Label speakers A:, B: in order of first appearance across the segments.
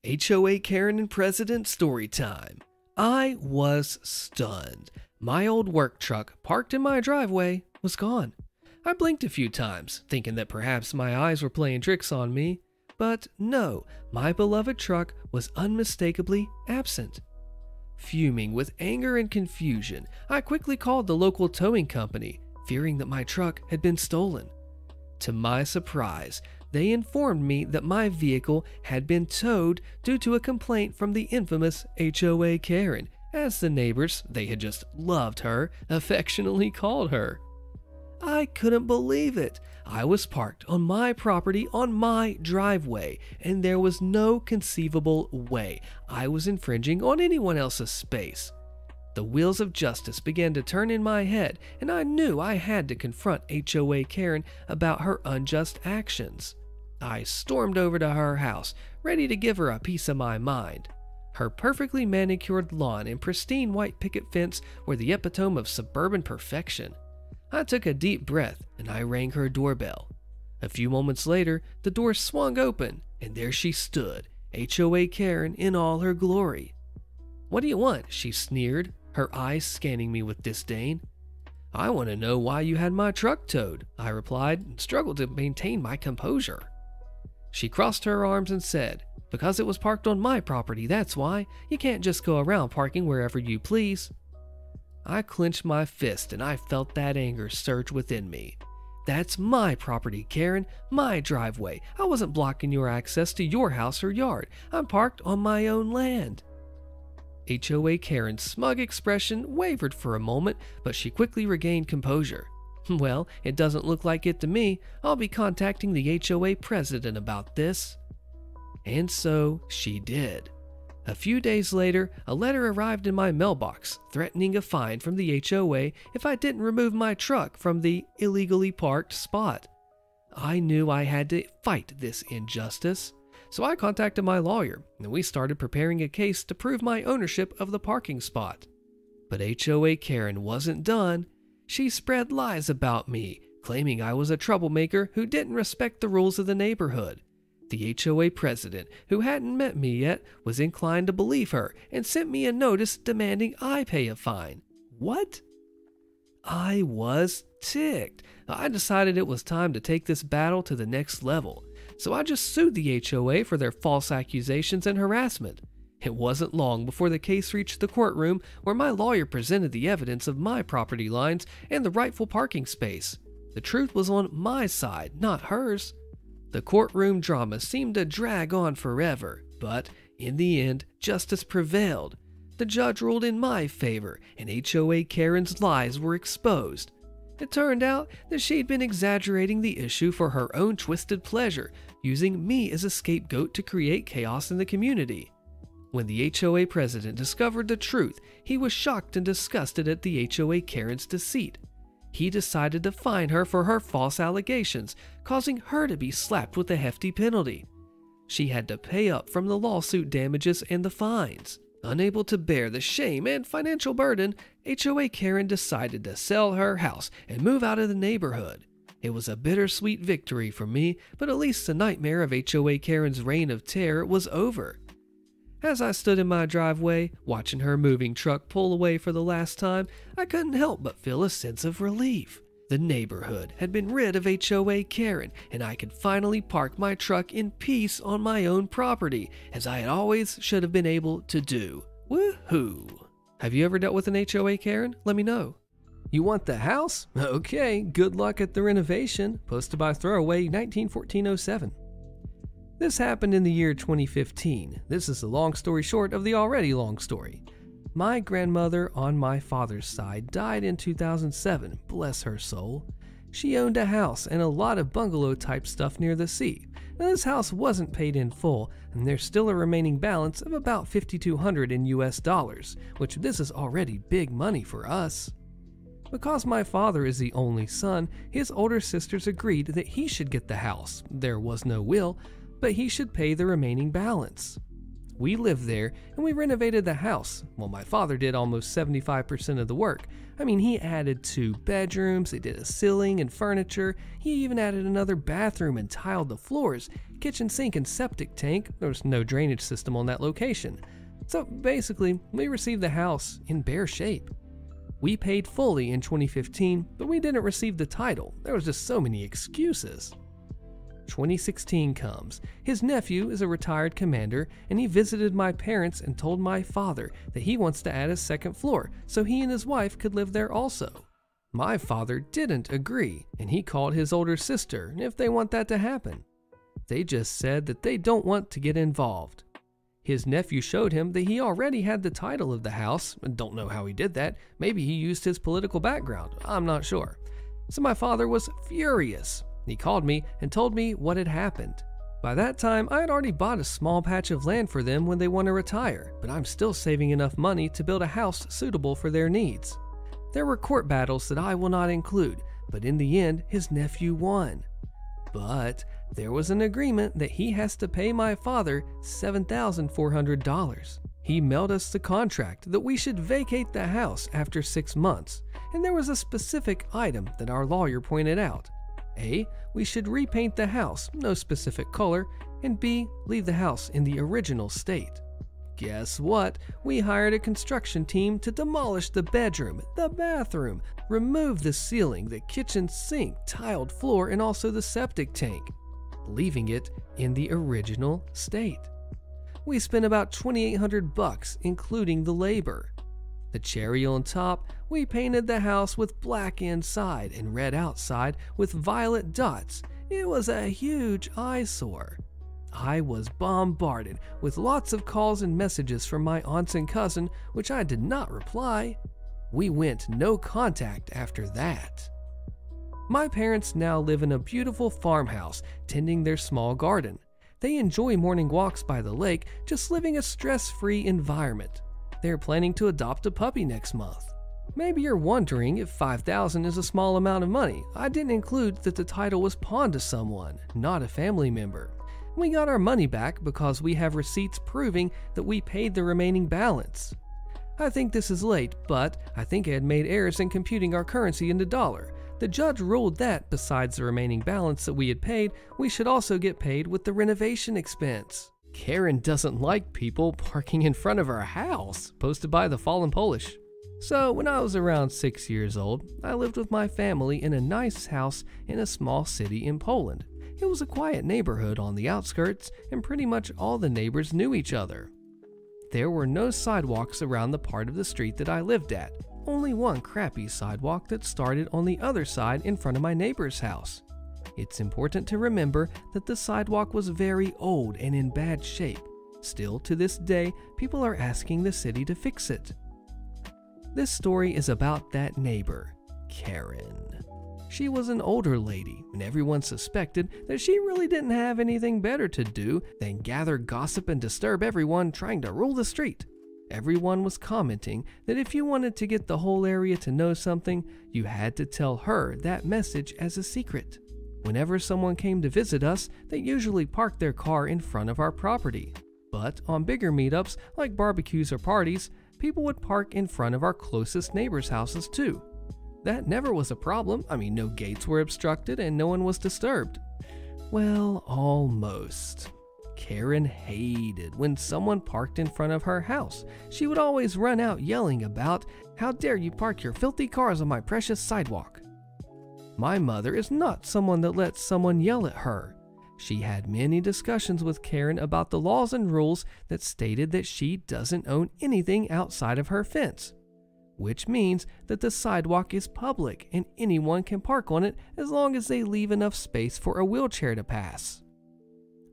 A: HOA Karen and President story time. I was stunned. My old work truck, parked in my driveway, was gone. I blinked a few times, thinking that perhaps my eyes were playing tricks on me, but no, my beloved truck was unmistakably absent. Fuming with anger and confusion, I quickly called the local towing company, fearing that my truck had been stolen. To my surprise, they informed me that my vehicle had been towed due to a complaint from the infamous HOA Karen, as the neighbors, they had just loved her, affectionately called her. I couldn't believe it. I was parked on my property on my driveway, and there was no conceivable way I was infringing on anyone else's space. The wheels of justice began to turn in my head, and I knew I had to confront HOA Karen about her unjust actions. I stormed over to her house, ready to give her a piece of my mind. Her perfectly manicured lawn and pristine white picket fence were the epitome of suburban perfection. I took a deep breath and I rang her doorbell. A few moments later, the door swung open, and there she stood, HOA Karen in all her glory. "What do you want?" she sneered, her eyes scanning me with disdain. "I want to know why you had my truck towed," I replied, and struggled to maintain my composure. She crossed her arms and said, "Because it was parked on my property, that's why. You can't just go around parking wherever you please." I clenched my fist and I felt that anger surge within me. "That's my property, Karen, my driveway. I wasn't blocking your access to your house or yard. I'm parked on my own land." HOA Karen's smug expression wavered for a moment, but she quickly regained composure. "Well, it doesn't look like it to me. I'll be contacting the HOA president about this." And so she did. A few days later, a letter arrived in my mailbox threatening a fine from the HOA if I didn't remove my truck from the illegally parked spot. I knew I had to fight this injustice, so I contacted my lawyer and we started preparing a case to prove my ownership of the parking spot. But HOA Karen wasn't done. She spread lies about me, claiming I was a troublemaker who didn't respect the rules of the neighborhood. The HOA president, who hadn't met me yet, was inclined to believe her and sent me a notice demanding I pay a fine. What? I was ticked. I decided it was time to take this battle to the next level, so I just sued the HOA for their false accusations and harassment. It wasn't long before the case reached the courtroom, where my lawyer presented the evidence of my property lines and the rightful parking space. The truth was on my side, not hers. The courtroom drama seemed to drag on forever, but in the end, justice prevailed. The judge ruled in my favor, and HOA Karen's lies were exposed. It turned out that she'd been exaggerating the issue for her own twisted pleasure, using me as a scapegoat to create chaos in the community. When the HOA president discovered the truth, he was shocked and disgusted at the HOA Karen's deceit. He decided to fine her for her false allegations, causing her to be slapped with a hefty penalty. She had to pay up from the lawsuit damages and the fines. Unable to bear the shame and financial burden, HOA Karen decided to sell her house and move out of the neighborhood. It was a bittersweet victory for me, but at least the nightmare of HOA Karen's reign of terror was over. As I stood in my driveway, watching her moving truck pull away for the last time, I couldn't help but feel a sense of relief. The neighborhood had been rid of HOA Karen, and I could finally park my truck in peace on my own property, as I had always should have been able to do. Woohoo! Have you ever dealt with an HOA Karen? Let me know. You want the house? Okay, good luck at the renovation. Posted by Throwaway 1914-07. This happened in the year 2015. This is the long story short of the already long story. My grandmother on my father's side died in 2007, bless her soul. She owned a house and a lot of bungalow type stuff near the sea. Now, this house wasn't paid in full, and there's still a remaining balance of about $5,200 in US dollars, which this is already big money for us. Because my father is the only son, his older sisters agreed that he should get the house. There was no will, but he should pay the remaining balance. We lived there and we renovated the house. Well, my father did almost 75% of the work. I mean, he added 2 bedrooms, he did a ceiling and furniture, he even added another bathroom and tiled the floors, kitchen sink and septic tank. There was no drainage system on that location. So basically, we received the house in bare shape. We paid fully in 2015, but we didn't receive the title. There was just so many excuses. 2016 comes. His nephew is a retired commander, and he visited my parents and told my father that he wants to add a 2nd floor so he and his wife could live there also. My father didn't agree, and he called his older sister if they want that to happen. They just said that they don't want to get involved. His nephew showed him that he already had the title of the house. I don't know how he did that. Maybe he used his political background. I'm not sure. So my father was furious. He called me and told me what had happened. By that time, I had already bought a small patch of land for them when they want to retire, but I'm still saving enough money to build a house suitable for their needs. There were court battles that I will not include, but in the end, his nephew won. But there was an agreement that he has to pay my father $7,400. He mailed us the contract that we should vacate the house after 6 months, and there was a specific item that our lawyer pointed out. A, we should repaint the house, no specific color, and B, leave the house in the original state. Guess what? We hired a construction team to demolish the bedroom, the bathroom, remove the ceiling, the kitchen sink, tiled floor, and also the septic tank, leaving it in the original state. We spent about $2,800 including the labor. The cherry on top, we painted the house with black inside and red outside with violet dots. It was a huge eyesore. I was bombarded with lots of calls and messages from my aunts and cousin, which I did not reply. We went no contact after that. My parents now live in a beautiful farmhouse, tending their small garden. They enjoy morning walks by the lake, just living a stress-free environment. They're planning to adopt a puppy next month. Maybe you're wondering if $5,000 is a small amount of money. I didn't include that the title was pawned to someone, not a family member. We got our money back because we have receipts proving that we paid the remaining balance. I think this is late, but I think I had made errors in computing our currency into dollar. The judge ruled that, besides the remaining balance that we had paid, we should also get paid with the renovation expense. Karen doesn't like people parking in front of her house, posted by the Fallen Polish. So when I was around 6 years old, I lived with my family in a nice house in a small city in Poland. It was a quiet neighborhood on the outskirts, and pretty much all the neighbors knew each other. There were no sidewalks around the part of the street that I lived at, only one crappy sidewalk that started on the other side in front of my neighbor's house. It's important to remember that the sidewalk was very old and in bad shape. Still, to this day, people are asking the city to fix it. This story is about that neighbor, Karen. She was an older lady, and everyone suspected that she really didn't have anything better to do than gather gossip and disturb everyone trying to rule the street. Everyone was commenting that if you wanted to get the whole area to know something, you had to tell her that message as a secret. Whenever someone came to visit us, they usually parked their car in front of our property. But on bigger meetups, like barbecues or parties, people would park in front of our closest neighbors' houses too. That never was a problem. I mean, no gates were obstructed and no one was disturbed. Well, almost. Karen hated when someone parked in front of her house. She would always run out yelling about, "How dare you park your filthy cars on my precious sidewalk?" My mother is not someone that lets someone yell at her. She had many discussions with Karen about the laws and rules that stated that she doesn't own anything outside of her fence, which means that the sidewalk is public and anyone can park on it as long as they leave enough space for a wheelchair to pass.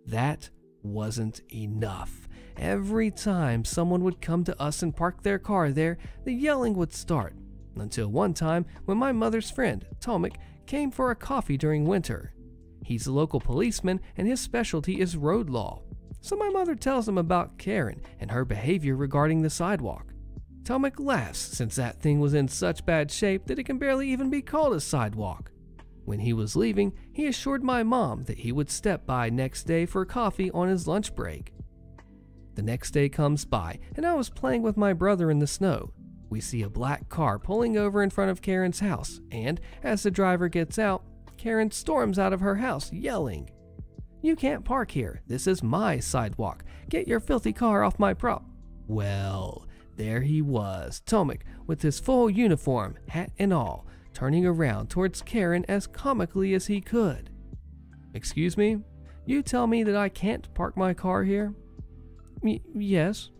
A: That wasn't enough. Every time someone would come to us and park their car there, the yelling would start. Until one time when my mother's friend, Tomek, came for a coffee during winter. He's a local policeman and his specialty is road law. So my mother tells him about Karen and her behavior regarding the sidewalk. Tomek laughs since that thing was in such bad shape that it can barely even be called a sidewalk. When he was leaving, he assured my mom that he would step by next day for coffee on his lunch break. The next day comes by, and I was playing with my brother in the snow. We see a black car pulling over in front of Karen's house, and as the driver gets out, Karen storms out of her house yelling, "You can't park here. This is my sidewalk. Get your filthy car off my prop." Well, there he was, Tomek, with his full uniform, hat and all, turning around towards Karen as comically as he could. "Excuse me? You tell me that I can't park my car here?" Yes.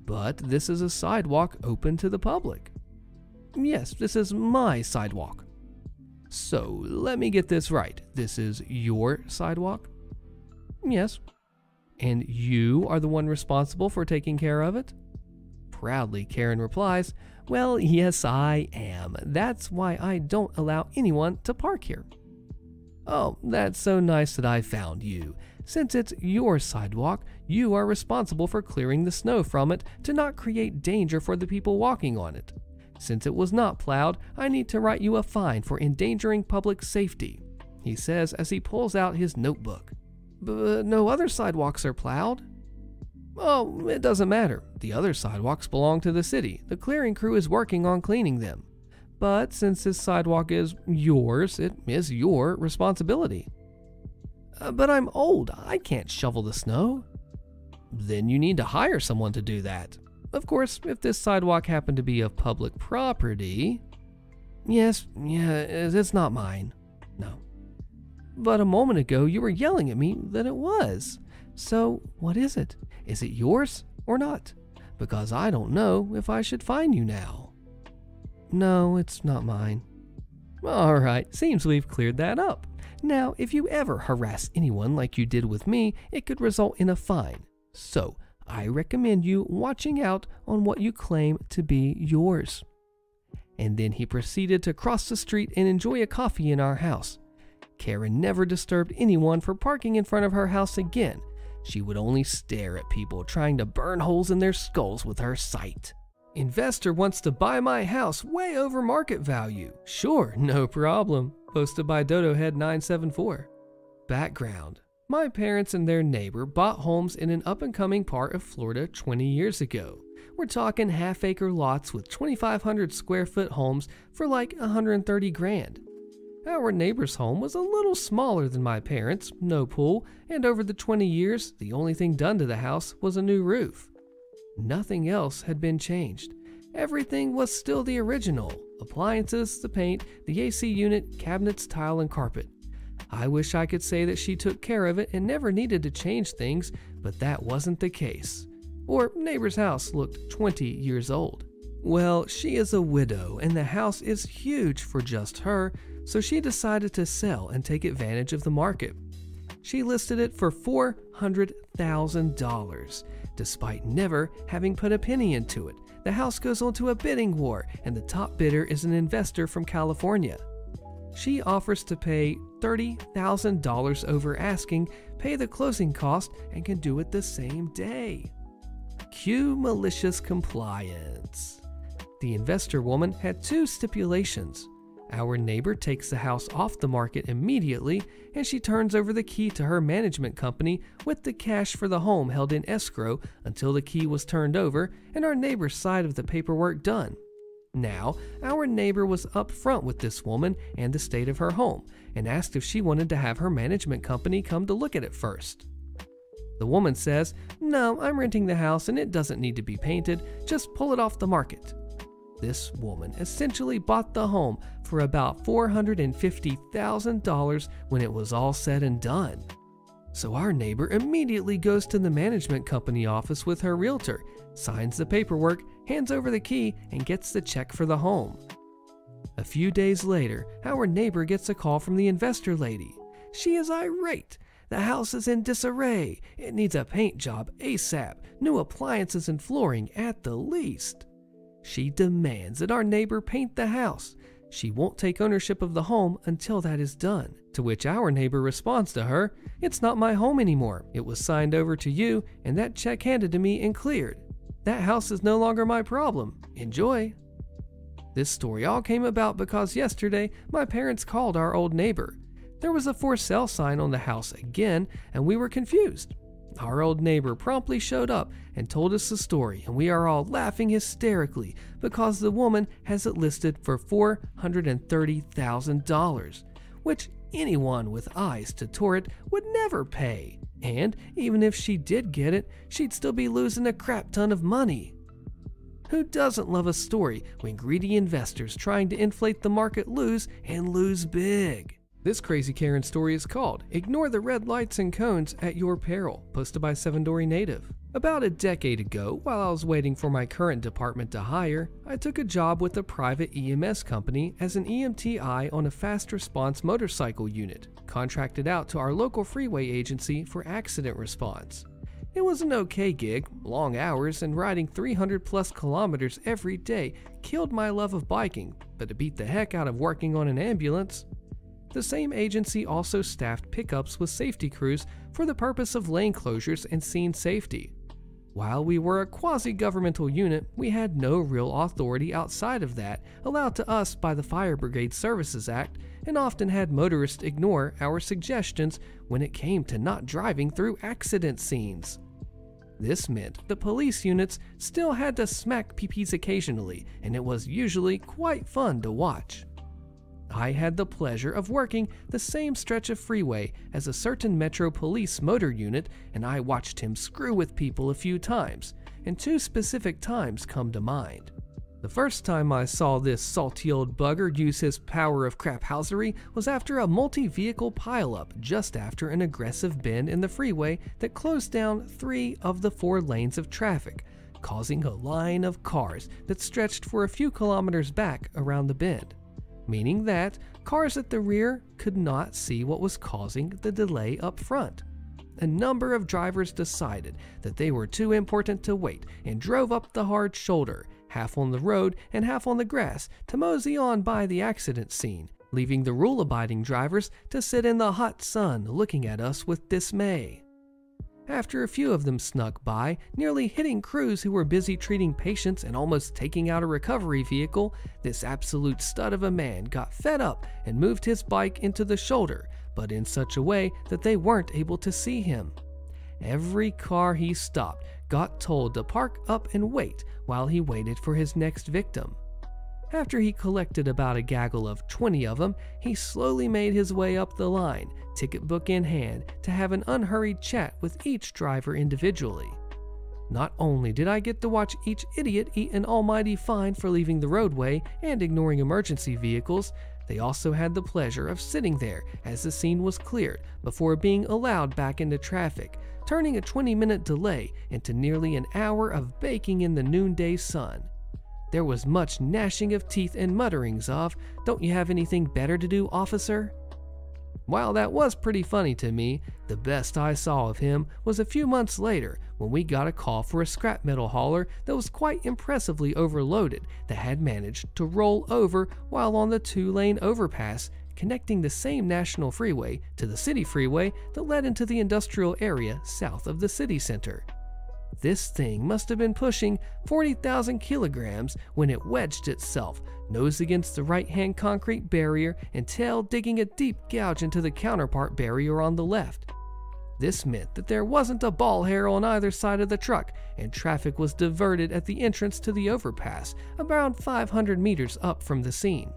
A: "But this is a sidewalk open to the public." "Yes, this is my sidewalk." "So, let me get this right. This is your sidewalk?" "Yes." "And you are the one responsible for taking care of it?" Proudly, Karen replies, "Well, yes, I am. That's why I don't allow anyone to park here." "Oh, that's so nice that I found you. Since it's your sidewalk, you are responsible for clearing the snow from it to not create danger for the people walking on it. Since it was not plowed, I need to write you a fine for endangering public safety," he says as he pulls out his notebook. "But no other sidewalks are plowed." "Oh, it doesn't matter. The other sidewalks belong to the city. The clearing crew is working on cleaning them. But since this sidewalk is yours, it is your responsibility." "But I'm old. I can't shovel the snow." "Then you need to hire someone to do that. Of course, if this sidewalk happened to be of public property..." Yes, it's not mine." "No." "But a moment ago you were yelling at me that it was. So what is it? Is it yours or not? Because I don't know if I should fine you now." "No, it's not mine." "All right, seems we've cleared that up. Now, if you ever harass anyone like you did with me, it could result in a fine. So, I recommend you watching out on what you claim to be yours." And then he proceeded to cross the street and enjoy a coffee in our house. Karen never disturbed anyone for parking in front of her house again. She would only stare at people trying to burn holes in their skulls with her sight. "Investor wants to buy my house way over market value. Sure, no problem." Posted by DodoHead974. Background: my parents and their neighbor bought homes in an up-and-coming part of Florida 20 years ago. We're talking half-acre lots with 2,500 square foot homes for like 130 grand. Our neighbor's home was a little smaller than my parents', no pool, and over the 20 years, the only thing done to the house was a new roof. Nothing else had been changed. Everything was still the original: appliances, the paint, the AC unit, cabinets, tile, and carpet. I wish I could say that she took care of it and never needed to change things, but that wasn't the case. Or neighbor's house looked 20 years old. Well, she is a widow and the house is huge for just her, so she decided to sell and take advantage of the market. She listed it for $400,000. Despite never having put a penny into it, the house goes onto a bidding war and the top bidder is an investor from California. She offers to pay $30,000 over asking, pay the closing cost, and can do it the same day. Cue malicious compliance. The investor woman had two stipulations. Our neighbor takes the house off the market immediately, and she turns over the key to her management company with the cash for the home held in escrow until the key was turned over and our neighbor's side of the paperwork done. Now, our neighbor was upfront with this woman and the state of her home and asked if she wanted to have her management company come to look at it first. The woman says, "No, I'm renting the house and it doesn't need to be painted, just pull it off the market." This woman essentially bought the home for about $450,000 when it was all said and done. So our neighbor immediately goes to the management company office with her realtor, signs the paperwork, hands over the key, and gets the check for the home. A few days later, our neighbor gets a call from the investor lady. She is irate. The house is in disarray. It needs a paint job ASAP, new appliances and flooring at the least. She demands that our neighbor paint the house. She won't take ownership of the home until that is done, to which our neighbor responds to her, "It's not my home anymore. It was signed over to you and that check handed to me and cleared. That house is no longer my problem. Enjoy." This story all came about because yesterday my parents called our old neighbor. There was a for sale sign on the house again and we were confused. Our old neighbor promptly showed up and told us the story, and we are all laughing hysterically because the woman has it listed for $430,000, which anyone with eyes to tour it would never pay. And even if she did get it, she'd still be losing a crap ton of money. Who doesn't love a story when greedy investors trying to inflate the market lose and lose big? This crazy Karen story is called "Ignore the Red Lights and Cones at Your Peril," posted by 7dory Native. About a decade ago, while I was waiting for my current department to hire, I took a job with a private EMS company as an EMTI on a fast response motorcycle unit, contracted out to our local freeway agency for accident response. It was an okay gig. Long hours and riding 300+ kilometers every day killed my love of biking, but it beat the heck out of working on an ambulance. The same agency also staffed pickups with safety crews for the purpose of lane closures and scene safety. While we were a quasi-governmental unit, we had no real authority outside of that allowed to us by the Fire Brigade Services Act, and often had motorists ignore our suggestions when it came to not driving through accident scenes. This meant the police units still had to smack PPs occasionally, and it was usually quite fun to watch. I had the pleasure of working the same stretch of freeway as a certain Metro Police motor unit, and I watched him screw with people a few times, and two specific times come to mind. The first time I saw this salty old bugger use his power of craphousery was after a multi-vehicle pileup just after an aggressive bend in the freeway that closed down 3 of the 4 lanes of traffic, causing a line of cars that stretched for a few kilometers back around the bend, meaning that cars at the rear could not see what was causing the delay up front. A number of drivers decided that they were too important to wait and drove up the hard shoulder, half on the road and half on the grass, to mosey on by the accident scene, leaving the rule-abiding drivers to sit in the hot sun looking at us with dismay. After a few of them snuck by, nearly hitting crews who were busy treating patients and almost taking out a recovery vehicle, this absolute stud of a man got fed up and moved his bike into the shoulder, but in such a way that they weren't able to see him. Every car he stopped got told to park up and wait while he waited for his next victim. After he collected about a gaggle of 20 of them, he slowly made his way up the line, ticket book in hand, to have an unhurried chat with each driver individually. Not only did I get to watch each idiot eat an almighty fine for leaving the roadway and ignoring emergency vehicles, they also had the pleasure of sitting there as the scene was cleared before being allowed back into traffic, turning a 20-minute delay into nearly an hour of baking in the noonday sun. There was much gnashing of teeth and mutterings of, "Don't you have anything better to do, officer?" While that was pretty funny to me, the best I saw of him was a few months later when we got a call for a scrap metal hauler that was quite impressively overloaded that had managed to roll over while on the 2-lane overpass connecting the same national freeway to the city freeway that led into the industrial area south of the city center. This thing must have been pushing 40,000 kilograms when it wedged itself, nose against the right-hand concrete barrier and tail digging a deep gouge into the counterpart barrier on the left. This meant that there wasn't a ball hair on either side of the truck, and traffic was diverted at the entrance to the overpass, around 500 meters up from the scene.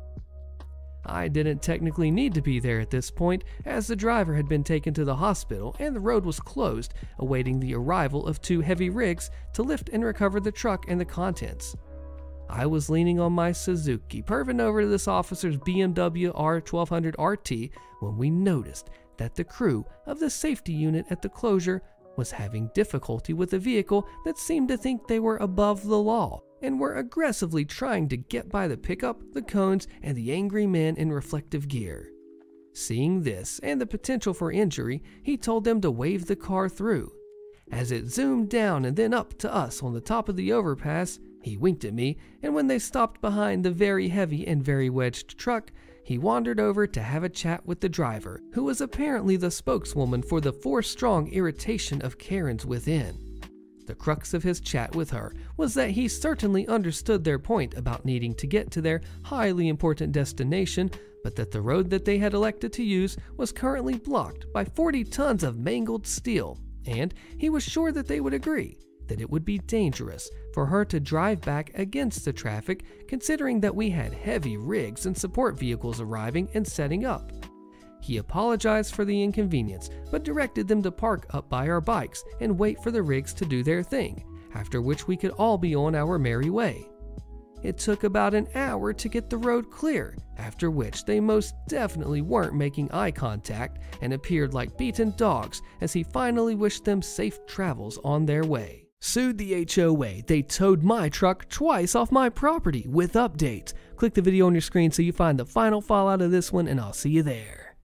A: I didn't technically need to be there at this point, as the driver had been taken to the hospital and the road was closed, awaiting the arrival of 2 heavy rigs to lift and recover the truck and the contents. I was leaning on my Suzuki, perving over to this officer's BMW R1200 RT when we noticed that the crew of the safety unit at the closure was having difficulty with a vehicle that seemed to think they were above the law, and were aggressively trying to get by the pickup, the cones, and the angry men in reflective gear. Seeing this and the potential for injury, he told them to wave the car through. As it zoomed down and then up to us on the top of the overpass, he winked at me, and when they stopped behind the very heavy and very wedged truck, he wandered over to have a chat with the driver, who was apparently the spokeswoman for the force-strong irritation of Karens within. The crux of his chat with her was that he certainly understood their point about needing to get to their highly important destination, but that the road that they had elected to use was currently blocked by 40 tons of mangled steel, and he was sure that they would agree that it would be dangerous for her to drive back against the traffic, considering that we had heavy rigs and support vehicles arriving and setting up. He apologized for the inconvenience, but directed them to park up by our bikes and wait for the rigs to do their thing, after which we could all be on our merry way. It took about an hour to get the road clear, after which they most definitely weren't making eye contact and appeared like beaten dogs as he finally wished them safe travels on their way. Sued the HOA. They towed my truck twice off my property with updates. Click the video on your screen so you find the final fallout of this one, and I'll see you there.